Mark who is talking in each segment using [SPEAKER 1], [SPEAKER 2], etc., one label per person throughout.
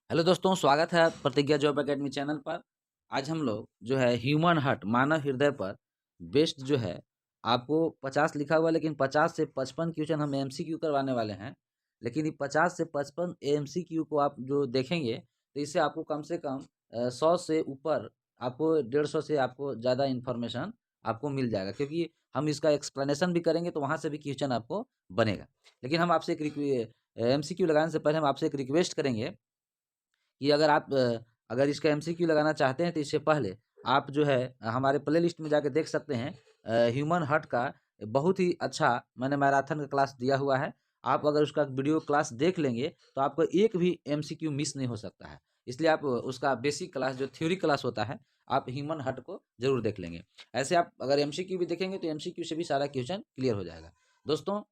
[SPEAKER 1] Hello दोस्तों, स्वागत है प्रतिज्ञा जॉब एकेडमी चैनल पर। आज हम लोग जो है ह्यूमन हार्ट मानव हृदय पर बेस्ड जो है आपको 50 लिखा हुआ है, लेकिन 50 से 55 क्वेश्चन हम एमसीक्यू करवाने वाले हैं। लेकिन ये 50 से 55 एमसीक्यू को आप जो देखेंगे तो इससे आपको कम से कम 100 से ऊपर, आपको 150 से आपको ज़्यादा इन्फॉर्मेशन आपको मिल जाएगा, क्योंकि हम इसका एक्सप्लेनेशन भी करेंगे तो वहाँ से भी क्वेश्चन आपको बनेगा। लेकिन हम आपसे एक एमसीक्यू लगाने से पहले हम आपसे एक रिक्वेस्ट करेंगे कि अगर आप अगर इसका एमसीक्यू लगाना चाहते हैं तो इससे पहले आप जो है हमारे प्लेलिस्ट में जाके देख सकते हैं। ह्यूमन हार्ट का बहुत ही अच्छा मैंने मैराथन का क्लास दिया हुआ है। आप अगर उसका वीडियो क्लास देख लेंगे तो आपको एक भी एमसीक्यू मिस नहीं हो सकता है। इसलिए आप उसका बेसिक क्लास जो थ्योरी क्लास होता है, आप ह्यूमन हार्ट को जरूर देख लेंगे। ऐसे आप अगर एमसीक्यू भी देखेंगे तो एमसीक्यू से भी सारा क्वेश्चन क्लियर हो जाएगा। दोस्तों,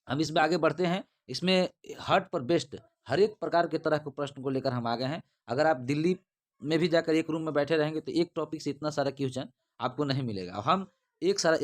[SPEAKER 1] हम इसमें आगे बढ़ते हैं। इसमें हार्ट पर बेस्ड हर एक प्रकार के तरह के प्रश्न को लेकर हम आ गए हैं। अगर आप दिल्ली में भी जाकर एक रूम में बैठे रहेंगे तो एक टॉपिक से इतना सारा क्वेश्चन आपको नहीं मिलेगा, और हम एक साथ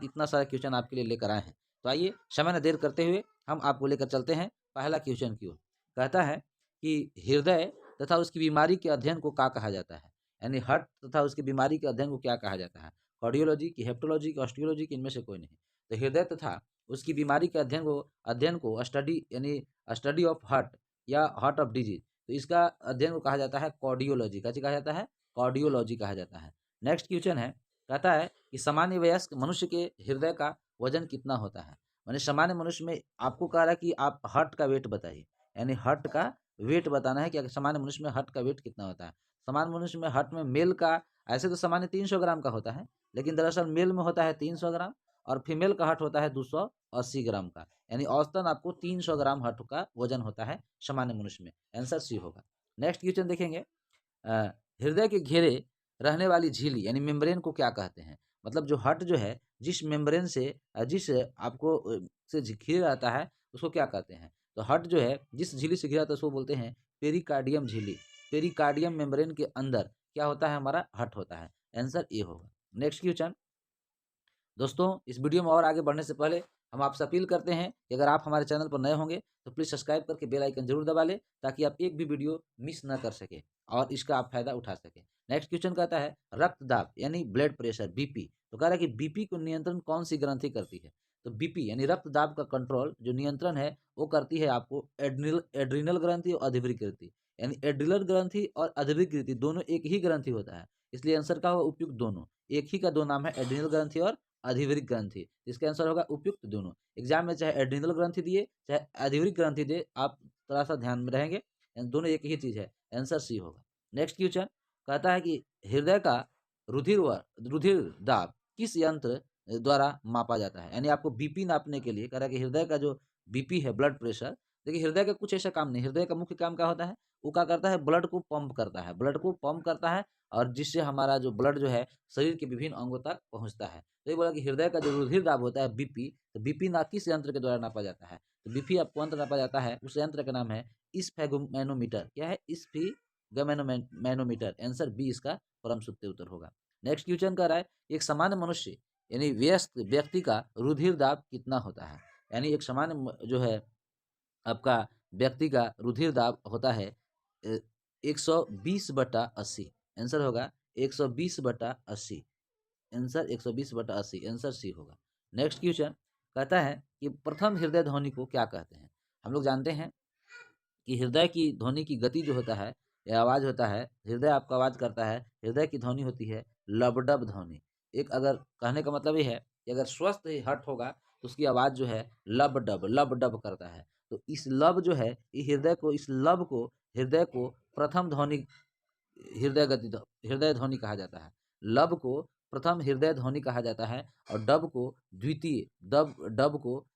[SPEAKER 1] इतना सारा क्वेश्चन आपके लिए लेकर आए हैं। तो आइए समय न देर करते हुए हम आपको लेकर चलते हैं पहला क्वेश्चन की ओर। कहता है कि हृदय तथा उसकी बीमारी के अध्ययन को क्या कहा जाता है, यानी हार्ट तथा उसकी बीमारी के अध्ययन को क्या कहा जाता है? कार्डियोलॉजी की, हेप्टोलॉजी की, ऑस्टियोलॉजी की, इनमें से कोई नहीं। तो हृदय तथा उसकी बीमारी के अध्ययन को स्टडी यानी स्टडी ऑफ हार्ट या हार्ट ऑफ डिजीज, तो इसका अध्ययन को कहा जाता है कार्डियोलॉजी। क्या कहा जाता है? कार्डियोलॉजी कहा जाता है। नेक्स्ट क्वेश्चन है, कहता है कि सामान्य वयस्क मनुष्य के हृदय का वजन कितना होता है? माने सामान्य मनुष्य में आपको कह रहा है कि आप हार्ट का वेट बताइए, यानी हार्ट का वेट बताना है कि सामान्य मनुष्य में हार्ट का वेट कितना होता है। सामान्य मनुष्य में हार्ट में मेल का ऐसे तो सामान्य 300 ग्राम का होता है, लेकिन दरअसल मेल में होता है 300 ग्राम और फीमेल का हार्ट होता है 280 ग्राम का, यानी औसतन आपको 300 ग्राम हार्ट का वजन होता है सामान्य मनुष्य में। आंसर सी होगा। नेक्स्ट क्वेश्चन देखेंगे। अ, हृदय के घेरे रहने वाली झिल्ली यानी मेम्ब्रेन को क्या कहते हैं? मतलब जो हार्ट जो है जिस मेम्ब्रेन से जिस आपको से घिरे रहता है उसको क्या कहते हैं? तो हार्ट जो है जिस झिल्ली से घिरा रहता है उसको बोलते हैं पेरिकार्डियम झिल्ली। पेरिकार्डियम मेम्ब्रेन के अंदर क्या होता है? हमारा हार्ट होता है। आंसर ए होगा। Next question. दोस्तों, इस वीडियो में और आगे बढ़ने से पहले हम आपसे अपील करते हैं कि अगर आप हमारे चैनल पर नए होंगे तो प्लीज़ सब्सक्राइब करके बेल आइकन जरूर दबा लें, ताकि आप एक भी वीडियो मिस ना कर सके और इसका आप फायदा उठा सकें। नेक्स्ट क्वेश्चन कहता है रक्तदाब यानी ब्लड प्रेशर, बीपी। तो कह रहा है कि बीपी को नियंत्रण कौन सी ग्रंथि करती है? तो बीपी यानी रक्तदाब का कंट्रोल जो नियंत्रण है वो करती है आपको एड्रिनल ग्रंथि और अधिवृक्क ग्रंथि। यानी एड्रिनल ग्रंथि और अधिवृक्क ग्रंथि दोनों एक ही ग्रंथि होता है, इसलिए आंसर का होगा उपयुक्त दोनों। एक ही का दो नाम है, एड्रिनल ग्रंथि और अधिवृक्क ग्रंथि। इसका आंसर होगा उपयुक्त दोनों। एग्जाम में चाहे एड्रिनल ग्रंथि दिए चाहे अधिवृक्क ग्रंथि दे, आप थोड़ा सा ध्यान में रहेंगे, दोनों एक ही चीज है। आंसर सी होगा। नेक्स्ट क्वेश्चन कहता है कि हृदय का रुधिर दाब किस यंत्र द्वारा मापा जाता है? यानी आपको बीपी नापने के लिए कह रहा है कि हृदय का जो बीपी है, ब्लड प्रेशर। देखिए, हृदय का कुछ ऐसा काम नहीं, हृदय का मुख्य काम क्या होता है? वो क्या करता है? ब्लड को पंप करता है, ब्लड को पंप करता है, और जिससे हमारा जो ब्लड जो है शरीर के विभिन्न अंगों तक पहुंचता है। तो ये बोला कि हृदय का जो रुधिर दाब होता है बीपी, तो बीपी ना किस यंत्र के द्वारा नापा जाता है? तो बीपी आपको यंत्र नापा जाता है, उस यंत्र का नाम है स्फेगोमैनोमीटर। क्या है? स्फिगोमैनोमीटर। आंसर बी इसका परम सत्य उत्तर होगा। नेक्स्ट क्वेश्चन कह रहा है एक सामान्य मनुष्य यानी व्यस्त व्यक्ति का रुधिर दाब कितना होता है? यानी एक सामान्य जो है आपका व्यक्ति का रुधिर दाब होता है 120/80। आंसर होगा 120/80। आंसर 120/80, आंसर सी होगा। नेक्स्ट क्वेश्चन कहता है कि प्रथम हृदय ध्वनि को क्या कहते हैं? हम लोग जानते हैं कि हृदय की ध्वनि की गति जो होता है या आवाज़ होता है, हृदय आपका आवाज़ करता है, हृदय की ध्वनि होती है लबडब ध्वनि। एक अगर कहने का मतलब ये है कि अगर स्वस्थ हार्ट होगा तो उसकी आवाज़ जो है लब डब करता है। तो इस लब जो है इस लब को हृदय को प्रथम ध्वनि हृदय ध्वनि कहा जाता है। लब को प्रथम हृदय ध्वनि कहा जाता है और डब को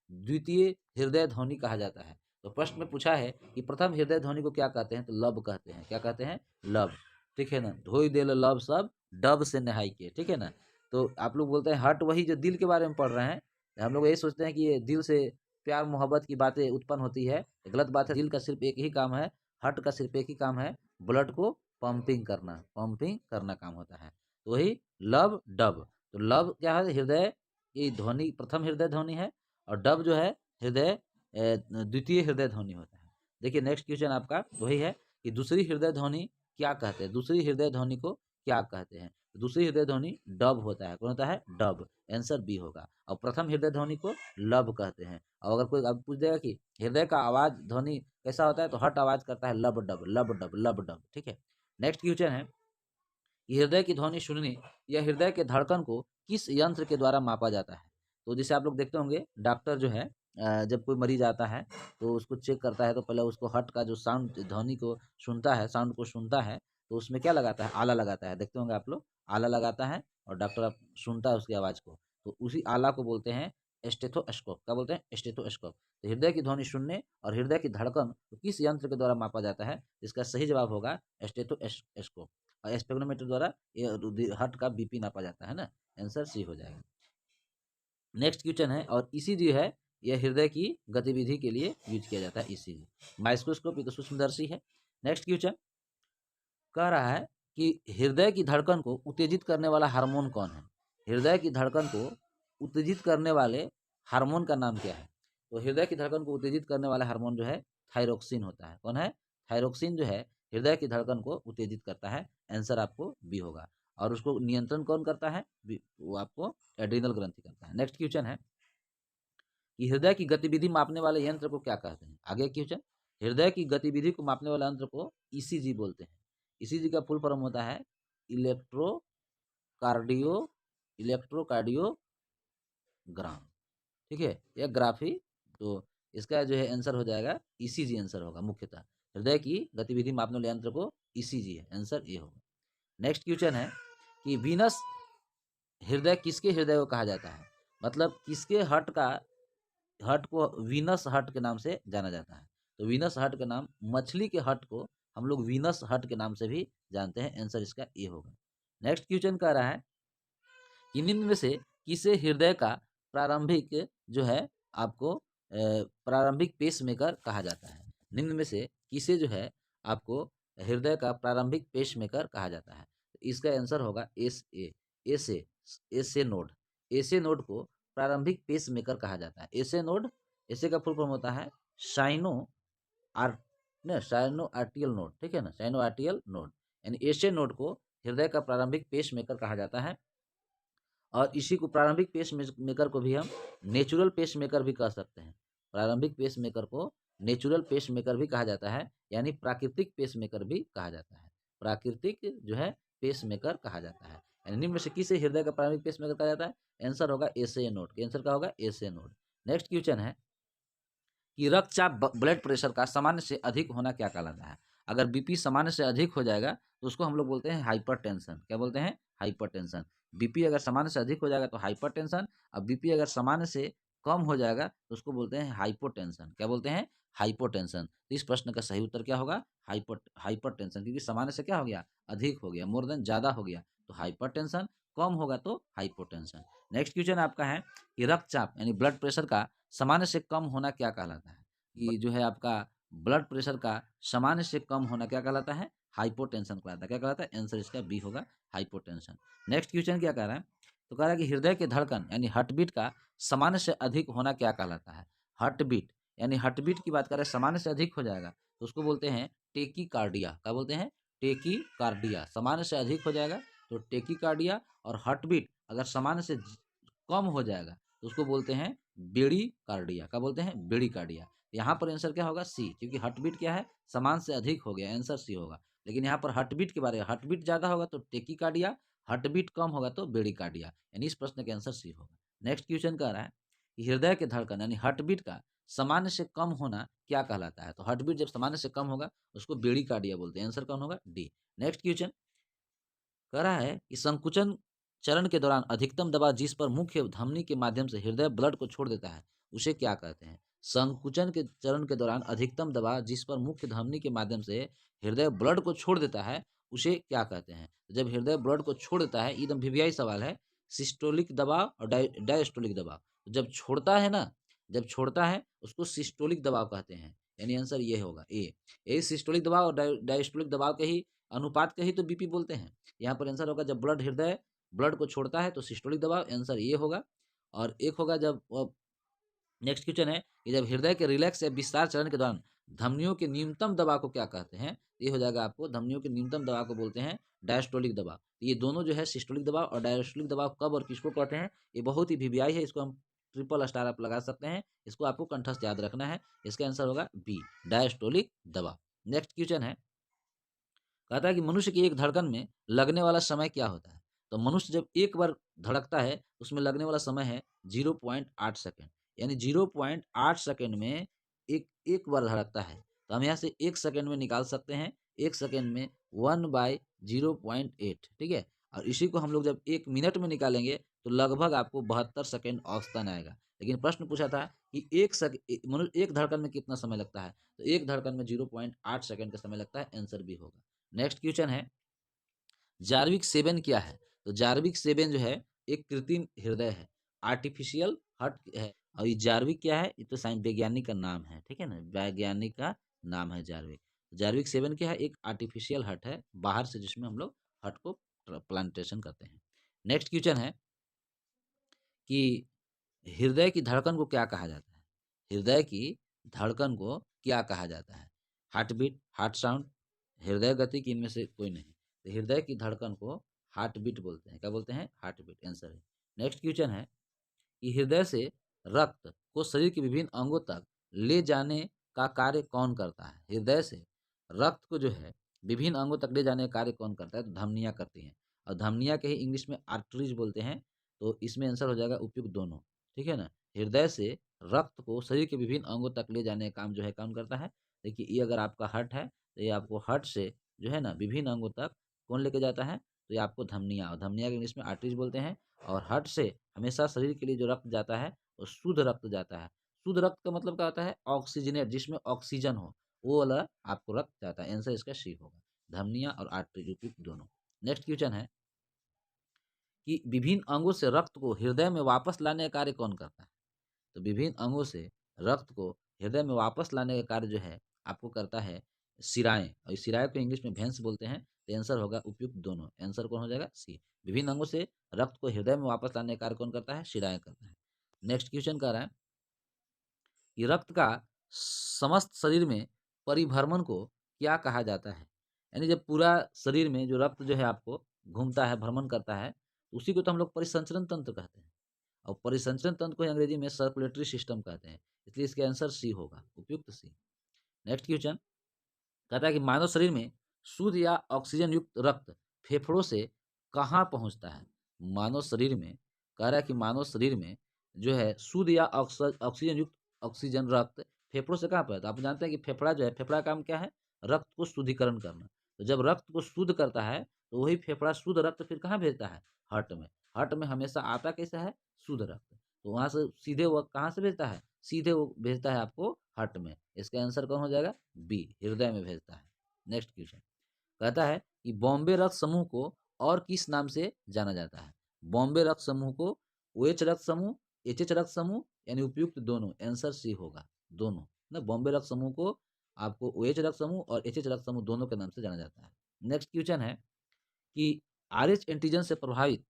[SPEAKER 1] द्वितीय हृदय ध्वनि कहा जाता है। तो प्रश्न में पूछा है कि प्रथम हृदय ध्वनि को क्या कहते हैं? तो लब कहते हैं। क्या कहते हैं? लब। ठीक है ना? धोई देल लब सब डब से नहाई के। ठीक है ना? तो आप लोग बोलते हैं हार्ट, वही जो दिल के बारे में पढ़ रहे हैं। हम लोग यही सोचते हैं कि ये दिल से प्यार मोहब्बत की बातें उत्पन्न होती है। गलत बात है। दिल का सिर्फ एक ही काम है, हार्ट का सिर्फ एक ही काम है, ब्लड को पंपिंग करना काम होता है। तो वही लब डब। तो लब क्या है? हृदय की ध्वनि प्रथम हृदय ध्वनि है, और डब जो है हृदय द्वितीय हृदय ध्वनि होता है। देखिए नेक्स्ट क्वेश्चन आपका वही है कि दूसरी हृदय ध्वनि क्या कहते हैं, दूसरी हृदय ध्वनि को क्या कहते हैं। दूसरी हृदय ध्वनि डब होता है। कौन होता है? डब। आंसर बी होगा। और प्रथम हृदय ध्वनि को लब कहते हैं। और अगर कोई अब पूछ देगा कि हृदय का आवाज ध्वनि कैसा होता है, तो हट आवाज करता है लब डब लब डब लब डब। ठीक है। नेक्स्ट क्वेश्चन है कि हृदय की ध्वनि सुनने या हृदय के धड़कन को किस यंत्र के द्वारा मापा जाता है। तो जैसे आप लोग देखते होंगे डॉक्टर जो है जब कोई मरीज आता है तो उसको चेक करता है, तो पहले उसको हट का जो साउंड ध्वनि को सुनता है, साउंड को सुनता है, तो उसमें क्या लगाता है? आला लगाता है। देखते होंगे आप लोग, आला लगाता है और डॉक्टर सुनता है उसकी आवाज़ को, तो उसी आला को बोलते हैं स्टेथोस्कोप। क्या बोलते हैं? स्टेथोस्कोप। तो हृदय की ध्वनि सुनने और हृदय की धड़कन को किस यंत्र के द्वारा मापा जाता है? इसका सही जवाब होगा स्टेथोस्कोप। और स्पेक्ट्रोमीटर द्वारा ये हार्ट का बीपी नापा जाता है ना। आंसर सी हो जाएगा। नेक्स्ट क्वेश्चन है, और ईसीजी है यह हृदय की गतिविधि के लिए यूज किया जाता है। ईसीजी माइक्रोस्कोप ये तो सूक्ष्मदर्शी है। नेक्स्ट क्वेश्चन कह रहा है कि हृदय की धड़कन को उत्तेजित करने वाला हार्मोन कौन है। हृदय की धड़कन को उत्तेजित करने वाले हार्मोन का नाम क्या है। तो हृदय की धड़कन को उत्तेजित करने वाला हार्मोन जो है थायरोक्सिन होता है। कौन है? थायरोक्सिन जो है हृदय की धड़कन को उत्तेजित करता है। आंसर आपको बी होगा। और उसको नियंत्रण कौन करता है? वो आपको एड्रिनल ग्रंथि करता है। नेक्स्ट क्वेश्चन है कि हृदय की गतिविधि मापने वाले यंत्र को क्या कहते हैं। आगे क्वेश्चन, हृदय की गतिविधि को मापने वाले यंत्र को ईसीजी बोलते हैं। ईसीजी का फुल फॉर्म होता है इलेक्ट्रोकार्डियो इलेक्ट्रोकार्डियोग्राम। ठीक है, यह ग्राफी। तो इसका जो है आंसर हो जाएगा ईसीजी। आंसर होगा मुख्यतः हृदय की गतिविधि मापने वाले यंत्र को ईसीजी है। आंसर ये होगा। नेक्स्ट क्वेश्चन है कि वीनस हृदय किसके हृदय को कहा जाता है। मतलब किसके हर्ट को वीनस हर्ट के नाम से जाना जाता है। तो वीनस हर्ट के नाम, मछली के हर्ट को हम लोग वीनस हर्ट के नाम से भी जानते हैं। आंसर इसका ए होगा। नेक्स्ट क्वेश्चन कह रहा है कि निम्न में से किसे हृदय का प्रारंभिक जो है आपको प्रारंभिक पेसमेकर कहा जाता है। निम्न में से किसे जो है आपको हृदय का प्रारंभिक पेसमेकर कहा जाता है। तो इसका आंसर होगा S A node. S A node को प्रारंभिक पेसमेकर कहा जाता है। S A node, S A का फुल फॉर्म होता है sino or sinoatrial node. ठीक है ना, साइनो आर्टियल नोड। यानी एस ए नोड को हृदय का प्रारंभिक पेसमेकर कहा जाता है। और इसी को प्रारंभिक पेस मेकर को भी हम नेचुरल पेस मेकर भी कह सकते हैं। प्रारंभिक पेस मेकर को नेचुरल पेस मेकर भी कहा जाता है, यानी प्राकृतिक पेस मेकर भी कहा जाता है। प्राकृतिक जो है पेस मेकर कहा जाता है। यानी निम्न में से किसे हृदय का प्रारंभिक पेस मेकर कहा जाता है। आंसर होगा एस ए नोड। आंसर क्या होगा? S A node. Next question है कि रक्तचाप ब्लड प्रेशर का सामान्य से अधिक होना क्या कहलाता है। अगर बीपी सामान्य से अधिक हो जाएगा तो उसको हम लोग बोलते हैं हाइपरटेंशन। क्या बोलते हैं? हाइपरटेंशन। बीपी अगर सामान्य से अधिक हो जाएगा तो हाइपरटेंशन, और बीपी अगर सामान्य से कम हो जाएगा तो उसको बोलते हैं हाइपोटेंशन। क्या बोलते हैं? हाइपोटेंशन। तो इस प्रश्न का सही उत्तर क्या होगा? हाइपरटेंशन। क्योंकि सामान्य से क्या हो गया? अधिक हो गया, मोर देन ज्यादा हो गया, तो हाइपरटेंशन। कम होगा तो हाइपोटेंशन। नेक्स्ट क्वेश्चन आपका है कि रक्तचाप यानी ब्लड प्रेशर का सामान्य से कम होना क्या कहलाता है। कि जो है आपका ब्लड प्रेशर का सामान्य से कम होना क्या कहलाता है? हाइपोटेंशन कहलाता है। क्या कहलाता है? आंसर इसका बी होगा, हाइपोटेंशन। नेक्स्ट क्वेश्चन क्या कह रहा है? तो कह रहा है कि हृदय के धड़कन यानी हार्टबीट का सामान्य से अधिक होना क्या कहलाता है। हार्टबीट यानी हार्टबीट की बात करें, सामान्य से अधिक हो जाएगा तो उसको बोलते हैं टेकीकार्डिया। क्या बोलते हैं? टेकीकार्डिया। सामान्य से अधिक हो जाएगा तो टेकीकार्डिया। और हार्टबीट अगर सामान्य से कम हो जाएगा तो उसको बोलते हैं बेड़ी कार्डिया। क्या बोलते हैं? बेड़ी कार्डिया। यहाँ पर आंसर क्या होगा? सी। क्योंकि हार्टबीट क्या है? समान से अधिक हो गया, आंसर सी होगा। लेकिन यहाँ पर हार्टबीट के बारे में, हार्टबीट ज्यादा होगा तो टेकीकार्डिया, हार्टबीट कम होगा तो बेड़ी कार्डिया। यानी इस प्रश्न के आंसर सी होगा। नेक्स्ट क्वेश्चन कह रहा है कि हृदय के धड़कन यानी हार्टबीट का सामान्य से कम होना क्या कहलाता है। तो हार्टबीट जब सामान्य से कम होगा उसको बेड़ी कार्डिया बोलते हैं। आंसर कौन होगा? डी। नेक्स्ट क्वेश्चन कह रहा है कि संकुचन चरण के दौरान अधिकतम दबाव जिस पर मुख्य धमनी के माध्यम से हृदय ब्लड को छोड़ देता है उसे क्या कहते हैं। संकुचन के चरण के दौरान अधिकतम दबाव जिस पर मुख्य धमनी के माध्यम से हृदय ब्लड को छोड़ देता है उसे क्या कहते हैं। जब हृदय ब्लड को छोड़ देता है, एकदम वीवीआई सवाल है, सिस्टोलिक दबाव और डायस्टोलिक दबाव। जब छोड़ता है ना, जब छोड़ता है उसको सिस्टोलिक दबाव कहते हैं। यानी आंसर ये होगा ए। सिस्टोलिक दबाव और डायस्टोलिक दबाव के ही अनुपात के ही तो बीपी बोलते हैं। यहाँ पर आंसर होगा जब हृदय ब्लड को छोड़ता है तो सिस्टोलिक दबाव। आंसर ये होगा। और एक होगा जब नेक्स्ट क्वेश्चन है कि जब हृदय के रिलैक्स या विस्तार चरण के दौरान धमनियों के न्यूनतम दबाव को क्या कहते हैं? ये हो जाएगा आपको, धमनियों के न्यूनतम दबाव को बोलते हैं डायस्टोलिक दबाव। ये दोनों जो है सिस्टोलिक दबाव और डायस्टोलिक दबाव कब और किसको कहते हैं? ये बहुत ही वीवीआई है, इसको हम ट्रिपल स्टार आप लगा सकते हैं, इसको आपको कंठस्थ याद रखना है। इसका आंसर होगा बी, डायस्टोलिक दबाव। नेक्स्ट क्वेश्चन है, कहता है कि मनुष्य की एक धड़कन में लगने वाला समय क्या होता है? तो मनुष्य जब एक बार धड़कता है उसमें लगने वाला समय है 0.8 सेकेंड, यानी 0.8 सेकेंड में एक एक बार धड़कता है। तो हम यहाँ से 1 सेकेंड में निकाल सकते हैं, 1 सेकेंड में 1/0.8, ठीक है। और इसी को हम लोग जब 1 मिनट में निकालेंगे तो लगभग आपको 72 सेकेंड औसतन आएगा। लेकिन प्रश्न पूछा था कि मनुष्य एक धड़कन में कितना समय लगता है? तो एक धड़कन में 0.8 सेकेंड का समय लगता है, आंसर भी होगा। नेक्स्ट क्वेश्चन है, जार्विक 7 क्या है? तो जार्विक 7 जो है एक कृत्रिम हृदय है, आर्टिफिशियल हार्ट है। और ये जार्विक क्या है? ये तो साइंस वैज्ञानिक का नाम है, ठीक है ना, वैज्ञानिक का नाम है जार्विक। जार्विक 7 क्या है? एक आर्टिफिशियल हार्ट है बाहर से, जिसमें हम लोग हार्ट को प्लांटेशन करते हैं। नेक्स्ट क्वेश्चन है कि हृदय की धड़कन को क्या कहा जाता है? हृदय की धड़कन को क्या कहा जाता है? हार्ट बीट, हार्ट साउंड, हृदय गति, की इनमें से कोई नहीं। तो हृदय की धड़कन को हार्ट बीट बोलते हैं। क्या बोलते हैं? हार्ट बीट, आंसर है। नेक्स्ट क्वेश्चन है कि हृदय से रक्त को शरीर के विभिन्न अंगों तक ले जाने का कार्य कौन करता है? हृदय से रक्त को जो है विभिन्न अंगों तक ले जाने का कार्य कौन करता है? तो धमनियां करती हैं, और धमनियां के ही इंग्लिश में आर्टरीज बोलते हैं। तो इसमें आंसर हो जाएगा उपयुक्त दोनों, ठीक है ना। हृदय से रक्त को शरीर के विभिन्न अंगों तक ले जाने का काम जो है कौन करता है? देखिए, ये अगर आपका हार्ट है तो ये आपको हार्ट से जो है ना विभिन्न अंगों तक कौन लेके जाता है? तो ये आपको धमनियां, और धमनियां के इंग्लिश में आर्टरीज बोलते हैं। और हार्ट से हमेशा शरीर के लिए जो रक्त जाता है वो शुद्ध रक्त जाता है। शुद्ध रक्त का मतलब क्या होता है? ऑक्सीजनेट, जिसमें ऑक्सीजन हो, वो वाला आपको रक्त जाता है। आंसर इसका सी होगा, धमनियां और आर्टरी उपयुक्त दोनों। नेक्स्ट क्वेश्चन है कि विभिन्न अंगों से रक्त को हृदय में वापस लाने का कार्य कौन करता है? तो विभिन्न अंगों से रक्त को हृदय में वापस लाने का कार्य जो है आपको करता है शिराएं, और इस शिराएं को इंग्लिश में वेन्स बोलते हैं। तो आंसर होगा उपयुक्त दोनों, आंसर कौन हो जाएगा? सी। विभिन्न अंगों से रक्त को हृदय में वापस लाने का कार्य कौन करता है? शिराएं करता है। नेक्स्ट क्वेश्चन कह रहा है कि रक्त का समस्त शरीर में परिभ्रमण को क्या कहा जाता है? यानी जब पूरा शरीर में जो रक्त जो है आपको घूमता है, भ्रमण करता है, उसी को तो हम लोग परिसंचरण तंत्र कहते हैं। और परिसंचरण तंत्र को अंग्रेजी में सर्कुलेटरी सिस्टम कहते हैं। इसलिए इसका आंसर सी होगा, उपयुक्त सी। नेक्स्ट क्वेश्चन कहता है कि मानव शरीर में शुद्ध या ऑक्सीजन युक्त रक्त फेफड़ों से कहाँ पहुंचता है? मानव शरीर में, कह रहा है कि मानव शरीर में जो है शुद्ध या ऑक्सीजन युक्त ऑक्सीजन रक्त फेफड़ों से कहाँ पहुंचता है? आप जानते हैं कि फेफड़ा जो है, फेफड़ा का काम क्या है? रक्त को शुद्धिकरण करना। तो जब रक्त को शुद्ध करता है तो वही फेफड़ा शुद्ध रक्त फिर कहाँ भेजता है? हार्ट में। हार्ट में हमेशा आता कैसा है? शुद्ध रक्त। तो वहां से सीधे वो कहाँ से भेजता है? सीधे वो भेजता है आपको हार्ट में। इसका आंसर कौन हो जाएगा? बी, हृदय में भेजता है। नेक्स्ट क्वेश्चन कहता है कि बॉम्बे रक्त समूह को और किस नाम से जाना जाता है? बॉम्बे रक्त समूह को ओएच रक्त समूह, एचएच रक्त समूह, यानी उपयुक्त दोनों, आंसर सी होगा, दोनों ना। बॉम्बे रक्त समूह को आपको ओएच रक्त समूह और एचएच रक्त समूह दोनों के नाम से जाना जाता है। नेक्स्ट क्वेश्चन है कि आरएच एंटीजन से प्रभावित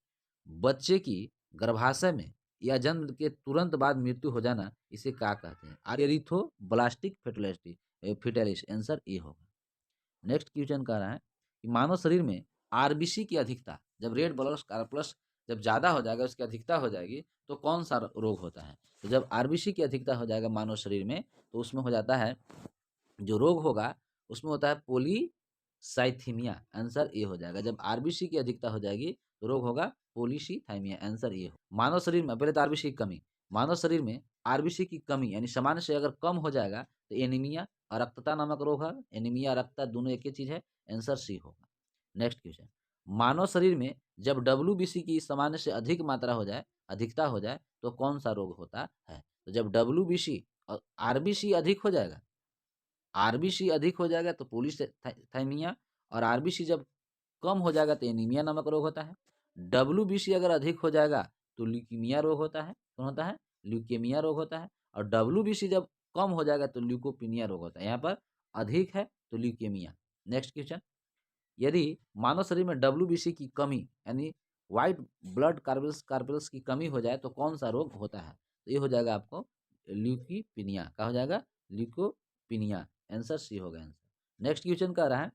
[SPEAKER 1] बच्चे की गर्भाशय में या जन्म के तुरंत बाद मृत्यु हो जाना, इसे क्या कहते हैं? एरिथ्रोब्लास्टिक फेटलिटी, आंसर ए होगा। नेक्स्ट क्वेश्चन कह रहा है कि मानव शरीर में आरबीसी की अधिकता, जब रेड ब्लड कार्पल्स जब ज़्यादा हो जाएगा, उसकी अधिकता हो जाएगी, तो कौन सा रोग होता है? तो जब आरबीसी की अधिकता हो जाएगा मानव शरीर में, तो उसमें हो जाता है, जो रोग होगा उसमें होता है पोलीसाइथीमिया, आंसर ए हो जाएगा। जब आरबीसी की अधिकता हो जाएगी तो रोग होगा पोलीसीथाइमिया, आंसर ए हो। मानव शरीर में, पहले तो आरबीसी की कमी, मानव शरीर में आरबीसी की कमी यानी सामान्य से अगर कम हो जाएगा तो एनीमिया और रक्तता नामक रोग है। एनीमिया रक्तता दोनों एक ही चीज है, आंसर सी होगा। नेक्स्ट क्वेश्चन, मानव शरीर में जब डब्ल्यूबीसी की सामान्य से अधिक मात्रा हो जाए, अधिकता हो जाए, तो कौन सा रोग होता है? तो जब डब्ल्यूबीसी और आरबीसी अधिक हो जाएगा, आरबीसी अधिक हो जाएगा तो पोलीसाइथीमिया, और आरबीसी जब कम हो जाएगा तो एनीमिया नामक रोग होता है। डब्ल्यूबीसी अगर अधिक हो जाएगा तो ल्यूकीमिया रोग होता है। कौन होता है? ल्यूकेमिया रोग होता है। और डब्ल्यूबीसी जब कम हो जाएगा तो ल्यूकोपिनिया रोग होता है। यहाँ पर अधिक है तो ल्यूकेमिया। नेक्स्ट क्वेश्चन, यदि मानव शरीर में डब्ल्यूबीसी की कमी यानी व्हाइट ब्लड कार्पेल्स की कमी हो जाए तो कौन सा रोग होता है? तो ये हो जाएगा आपको ल्यूकीपिनिया। क्या हो जाएगा? ल्यूकोपिनिया। आंसर सी होगा आंसर। नेक्स्ट क्वेश्चन कह रहा है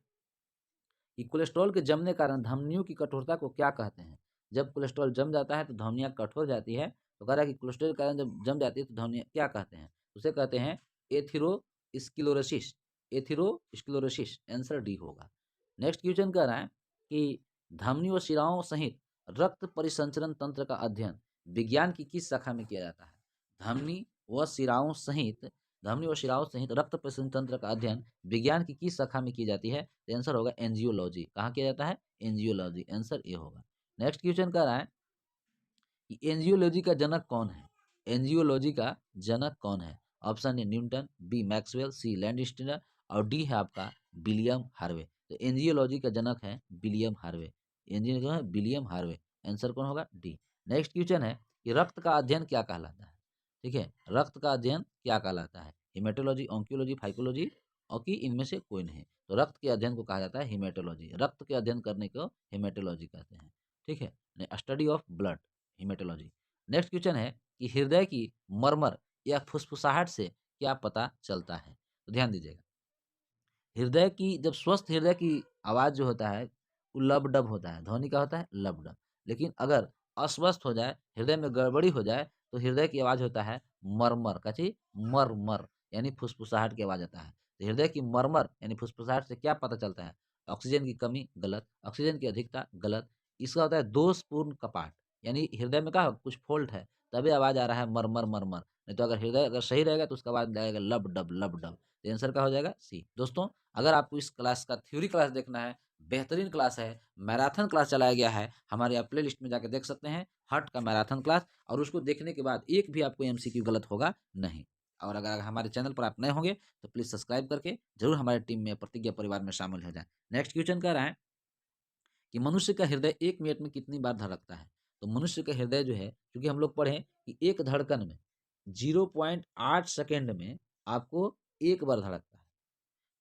[SPEAKER 1] कि कोलेस्ट्रॉल के जमने के कारण धमनियों की कठोरता को क्या कहते हैं? जब कोलेस्ट्रॉल जम जाता है तो धमनियां कठोर जाती है, तो कह रहा है कि कोलेस्ट्रॉल के कारण जब जम जाती है तो धमनियां क्या कहते हैं? उसे कहते हैं एथेरोस्क्लेरोसिस। एथेरोस्क्लेरोसिस आंसर डी होगा। नेक्स्ट क्वेश्चन कह रहा है कि धमनी व शिराओं सहित रक्त परिसंचरण तंत्र का अध्ययन विज्ञान की किस शाखा में किया जाता है? धमनी व शिराओं सहित रक्त परिसंचरण तंत्र का अध्ययन विज्ञान की किस शाखा में की जाती है? तो आंसर होगा एंजियोलॉजी। कहाँ किया जाता है? एंजियोलॉजी, आंसर ए होगा। नेक्स्ट क्वेश्चन कह रहा है कि एंजियोलॉजी का जनक कौन है? एंजियोलॉजी का जनक कौन है? Option A Newton, B Maxwell, C Landsteiner और डी है आपका विलियम हार्वे। तो एंजियोलॉजी का जनक है विलियम हार्वे। एंजियोलॉजी है विलियम हार्वे, आंसर कौन होगा? डी। नेक्स्ट क्वेश्चन है कि रक्त का अध्ययन क्या कहलाता है? ठीक है, रक्त का अध्ययन क्या कहलाता है? हिमेटोलॉजी, ऑन्कोलॉजी, फाइकोलॉजी और कि इनमें से कोई नहीं। तो रक्त के अध्ययन को कहा जाता है हिमेटोलॉजी। रक्त के अध्ययन करने को हिमेटोलॉजी कहते हैं। ठीक है, study of blood, haematology. Next question है कि हृदय की मरमर या फुसफुसाहट से क्या पता चलता है? तो ध्यान दीजिएगा, हृदय की जब स्वस्थ हृदय की आवाज जो होता है वो लब डब होता है, ध्वनि का होता है लब डब। लेकिन अगर अस्वस्थ हो जाए, हृदय में गड़बड़ी हो जाए तो हृदय की आवाज होता है मरमर। का चीज मरमर, यानी फुसफुसाहट की आवाज आता है। तो हृदय की मरमर यानी फुसफुसाहट से क्या पता चलता है? ऑक्सीजन की कमी, गलत। ऑक्सीजन की अधिकता, गलत। इसका होता है दोषपूर्ण कपाट, यानी हृदय में क्या कुछ फॉल्ट है तभी आवाज आ रहा है मरमर मरमर। नहीं तो अगर हृदय अगर सही रहेगा तो उसका आवाज आएगा लब डब लब डब। तो आंसर का हो जाएगा सी। दोस्तों, अगर आपको इस क्लास का थ्योरी क्लास देखना है, बेहतरीन क्लास है, मैराथन क्लास चलाया गया है, हमारे आप प्ले लिस्ट में जाकर देख सकते हैं हट का मैराथन क्लास। और उसको देखने के बाद एक भी आपको एमसीक्यू गलत होगा नहीं। और अगर हमारे चैनल पर आप नए होंगे तो प्लीज सब्सक्राइब करके जरूर हमारे टीम में प्रतिज्ञा परिवार में शामिल हो जाए। नेक्स्ट क्वेश्चन कह रहा है कि मनुष्य का हृदय 1 मिनट में कितनी बार धड़कता है? तो मनुष्य का हृदय जो है, क्योंकि हम लोग पढ़े कि एक धड़कन में 0.8 सेकेंड में आपको एक बार धड़कता है।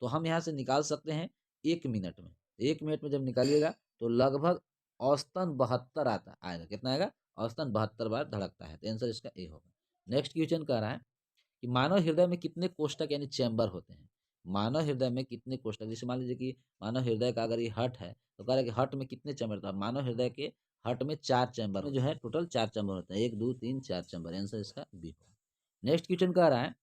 [SPEAKER 1] तो हम यहाँ से निकाल सकते हैं 1 मिनट में। 1 मिनट में जब निकालिएगा तो लगभग औसतन 72 आएगा। कितना आएगा? औसतन 72 बार धड़कता है। तो आंसर इसका ए होगा। नेक्स्ट क्वेश्चन कह रहा है कि मानव हृदय में कितने कोष्ठक यानी चैम्बर होते हैं? मानव हृदय में कितने कोष्ठक, जैसे मान लीजिए कि मानव हृदय का अगर ये हर्ट है तो कह रहा है कि हर्ट में कितने चैम्बर था? मानव हृदय के हर्ट में 4 चैम्बर में जो है टोटल 4 चैम्बर होते हैं। 1 2 3 4 चैम्बर, आंसर इसका बी होगा। नेक्स्ट क्वेश्चन कह रहा है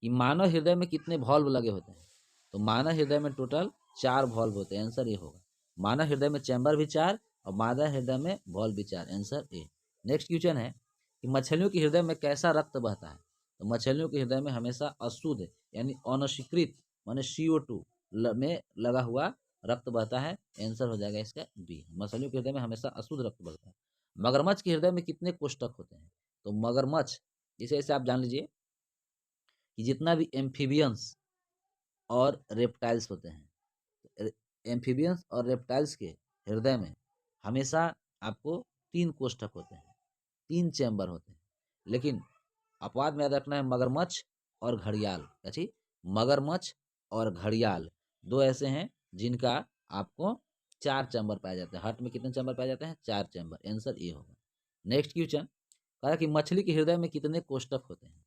[SPEAKER 1] कि मानव हृदय में कितने वॉल्व लगे होते हैं? तो मानव हृदय में टोटल 4 वॉल्व होते हैं, आंसर ये होगा। मानव हृदय में चैम्बर भी 4 और मानव हृदय में वॉल्व भी 4, आंसर ए। नेक्स्ट क्वेश्चन है कि मछलियों के हृदय में कैसा रक्त बहता है? तो मछलियों के हृदय में हमेशा अशुद्ध यानी अनस्वीकृत माने CO2 में लगा हुआ रक्त बहता है, आंसर हो जाएगा इसका बी। मछलियों के हृदय में हमेशा अशुद्ध रक्त बहता है। मगरमच्छ के हृदय में कितने कोष्ठक होते हैं? तो मगरमच्छ, जैसे ऐसे आप जान लीजिए कि जितना भी एम्फीबियंस और रेप्टाइल्स होते हैं, एम्फीबियंस और रेप्टाइल्स के हृदय में हमेशा आपको 3 कोष्ठक होते हैं, 3 चैम्बर होते हैं। लेकिन अपवाद में याद रखना है मगरमच्छ और घड़ियाल। अच्छी, मगरमच्छ और घड़ियाल 2 ऐसे हैं जिनका आपको 4 चैम्बर पाए जाते हैं। हार्ट में कितने चैम्बर पाए जाते हैं? 4 चैम्बर, आंसर ए होगा। नेक्स्ट क्वेश्चन कहा कि मछली के हृदय में कितने कोष्ठक होते हैं?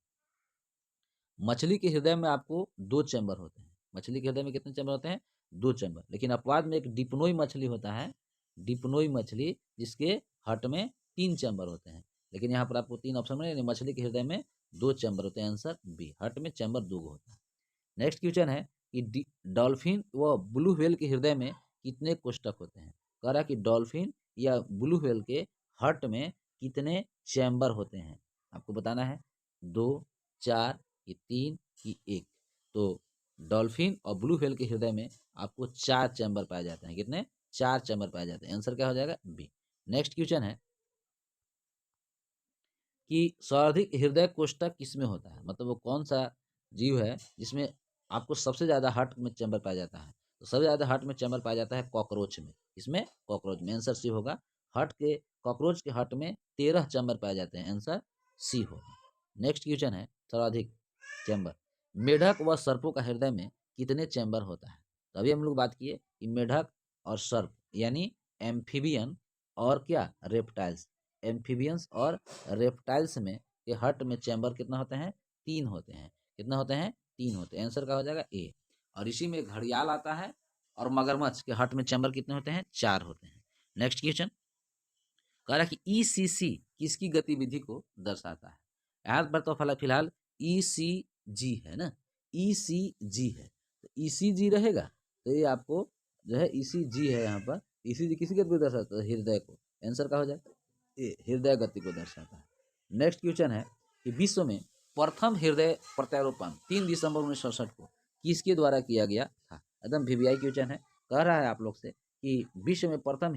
[SPEAKER 1] मछली के हृदय में आपको 2 चैम्बर होते हैं। मछली के हृदय में कितने चैम्बर होते हैं? 2 चैम्बर। लेकिन अपवाद में एक डिप्नोई मछली होता है, डिप्नोई मछली जिसके हट में 3 चैम्बर होते हैं। लेकिन यहाँ पर आपको 3 ऑप्शन मिले, मछली के हृदय में 2 चैम्बर होते हैं, आंसर बी। हट में चैम्बर 2 होता है। नेक्स्ट क्वेश्चन है कि डॉल्फिन व ब्लू व्हेल के हृदय में कितने कोष्ठक होते हैं? कह रहा है कि डॉल्फिन या ब्लू व्हेल के हट में कितने चैम्बर होते हैं? आपको बताना है 2, 4 कि 3 कि 1। तो डॉल्फिन और ब्लू व्हेल के हृदय में आपको 4 चैम्बर पाए जाते हैं। कितने? 4 चैम्बर पाए जाते हैं, आंसर क्या हो जाएगा? बी। नेक्स्ट क्वेश्चन है कि सर्वाधिक हृदय कोष्ठक किसमें होता है? मतलब वो कौन सा जीव है जिसमें आपको सबसे ज्यादा हार्ट में चैम्बर पाया जाता है? तो सबसे ज्यादा हार्ट में चैम्बर पाया जाता है कॉकरोच में। इसमें कॉकरोच में, आंसर सी होगा। हार्ट के कॉकरोच के हार्ट में 13 चैम्बर पाए जाते हैं, आंसर सी होगा। नेक्स्ट क्वेश्चन है सर्वाधिक चैम्बर, मेढक व सर्पों का हृदय में कितने चैम्बर होता है? तो अभी हम लोग बात किए कि मेढक और सर्प यानी एम्फीबियन और क्या रेप्टाइल्स, एम्फीबियंस और रेप्टाइल्स में के हर्ट में चैम्बर कितना होते हैं? 3 होते हैं। कितना होते हैं? 3 होते हैं, आंसर क्या हो जाएगा ए। और इसी में घड़ियाल आता है और मगरमच्छ के हार्ट में चैम्बर कितने होते हैं? 4 होते हैं। नेक्स्ट क्वेश्चन कह रहा है कि ईसीसी किसकी गतिविधि को दर्शाता है? यहाँ पर तो फिलहाल ईसीजी है ना, ईसीजी है, तो ईसीजी रहेगा, तो ये आपको जो है ईसीजी है यहाँ पर, ईसीजी किसी गति को दर्शाता है? हृदय को। आंसर क्या हो जाएगा? ए, हृदय गति को दर्शाता है। नेक्स्ट क्वेश्चन है कि विश्व में प्रथम हृदय प्रत्यारोपण 3 दिसंबर 1967 को किसके द्वारा किया गया था? एकदम वीवीआई क्वेश्चन है। कह रहा है आप लोग से कि विश्व में प्रथम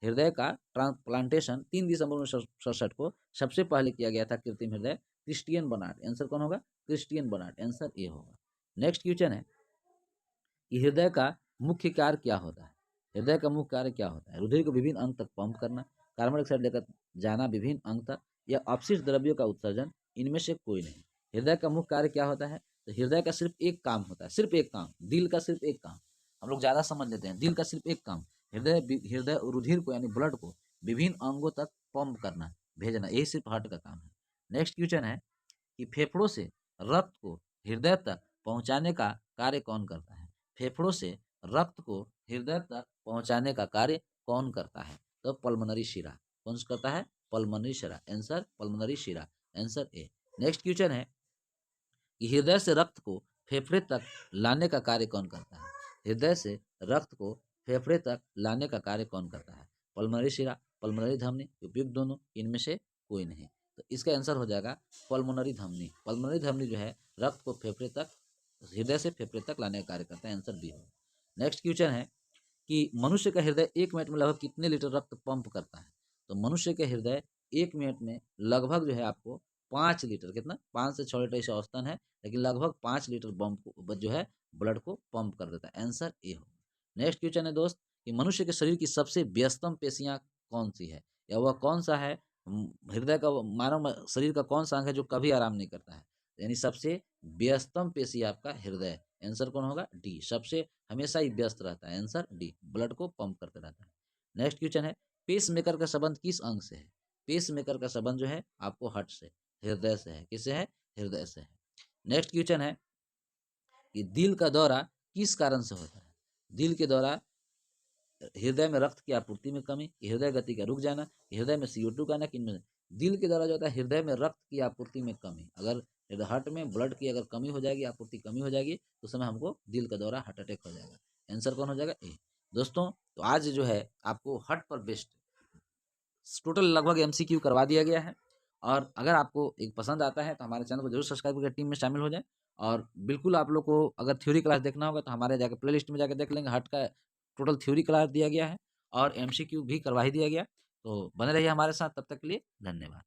[SPEAKER 1] हृदय का ट्रांसप्लांटेशन 3 दिसंबर 1967 को सबसे पहले किया गया था कृत्रिम हृदय क्रिस्टियन बर्नार्ड। आंसर कौन होगा? Christian Bernard. आंसर ए होगा। नेक्स्ट क्वेश्चन है कि हृदय का मुख्य कार्य क्या होता है? हृदय का मुख्य कार्य क्या होता है? रुधिर को विभिन्न अंग तक पंप करना, कार्बन डाइऑक्साइड लेकर जाना विभिन्न अंग तक, या अपशिष्ट द्रव्यों का उत्सर्जन, इनमें से कोई नहीं। हृदय का मुख्य कार्य क्या होता है? तो हृदय का सिर्फ एक काम होता है, सिर्फ एक काम, दिल का सिर्फ एक काम। हम लोग ज्यादा समझ लेते हैं, दिल का सिर्फ एक काम, हृदय रुधिर को यानी ब्लड को विभिन्न अंगों तक पंप करना, भेजना, यही सिर्फ हार्ट का काम है। नेक्स्ट क्वेश्चन है कि फेफड़ों से रक्त को हृदय तक पहुंचाने का कार्य कौन करता है? फेफड़ों से रक्त को हृदय तक पहुंचाने का कार्य कौन करता है? तो पल्मोनरी शिरा। कौन करता है? पल्मोनरी शिरा। आंसर पल्मोनरी शिरा। Answer A. नेक्स्ट क्वेश्चन है कि हृदय से रक्त को फेफड़े तक लाने का कार्य कौन करता है? हृदय से रक्त को फेफड़े तक लाने का कार्य कौन करता है? पल्मोनरी शिरा, पल्मोनरी धमनी, उपयुक्त दोनों, इनमें से कोई नहीं। तो इसका आंसर हो जाएगा पल्मोनरी धमनी। पल्मोनरी धमनी जो है रक्त को फेफड़े तक, हृदय से फेफड़े तक लाने का कार्य करता है। आंसर बी होगा। नेक्स्ट क्वेश्चन है कि मनुष्य का हृदय 1 मिनट में लगभग कितने लीटर रक्त पंप करता है? तो मनुष्य के हृदय 1 मिनट में लगभग जो है आपको 5 लीटर, कितना, 5 से 6 लीटर इसे औसतन है, लेकिन लगभग 5 लीटर जो है ब्लड को पंप कर देता है। आंसर ए होगा। नेक्स्ट क्वेश्चन है दोस्त कि मनुष्य के शरीर की सबसे व्यस्तम पेशियां कौन सी है, या वह कौन सा है? हृदय का, मानव शरीर का कौन सा अंग है जो कभी आराम नहीं करता है? यानी सबसे व्यस्तम पेशी आपका हृदय। आंसर कौन होगा? डी, सबसे हमेशा ही व्यस्त रहता है। आंसर डी, ब्लड को पंप करते रहता है। नेक्स्ट क्वेश्चन है पेस मेकर का संबंध किस अंग से है? पेस मेकर का संबंध जो है आपको हार्ट से, हृदय से है। किससे है? हृदय से है। नेक्स्ट क्वेश्चन है कि दिल का दौरा किस कारण से होता है? दिल के दौरा हृदय में रक्त की आपूर्ति में कमी, हृदय गति का रुक जाना, हृदय में CO2 का आना, किनमें? दिल के द्वारा जो होता है हृदय में रक्त की आपूर्ति में कमी। अगर हार्ट में ब्लड की अगर कमी हो जाएगी, आपूर्ति कमी हो जाएगी, तो उस समय हमको दिल का दौरा, हार्ट अटैक हो जाएगा। आंसर कौन हो जाएगा? ए। दोस्तों, तो आज जो है आपको हार्ट पर बेस्ड टोटल लगभग MCQ करवा दिया गया है। और अगर आपको एक पसंद आता है तो हमारे चैनल को जरूर सब्सक्राइब करके टीम में शामिल हो जाए। और बिल्कुल आप लोग को अगर थ्योरी क्लास देखना होगा तो हमारे जाकर प्लेलिस्ट में जाकर देख लेंगे, हार्ट का टोटल थ्योरी क्लास दिया गया है और MCQ भी करवा ही दिया गया। तो बने रहिए हमारे साथ, तब तक के लिए धन्यवाद।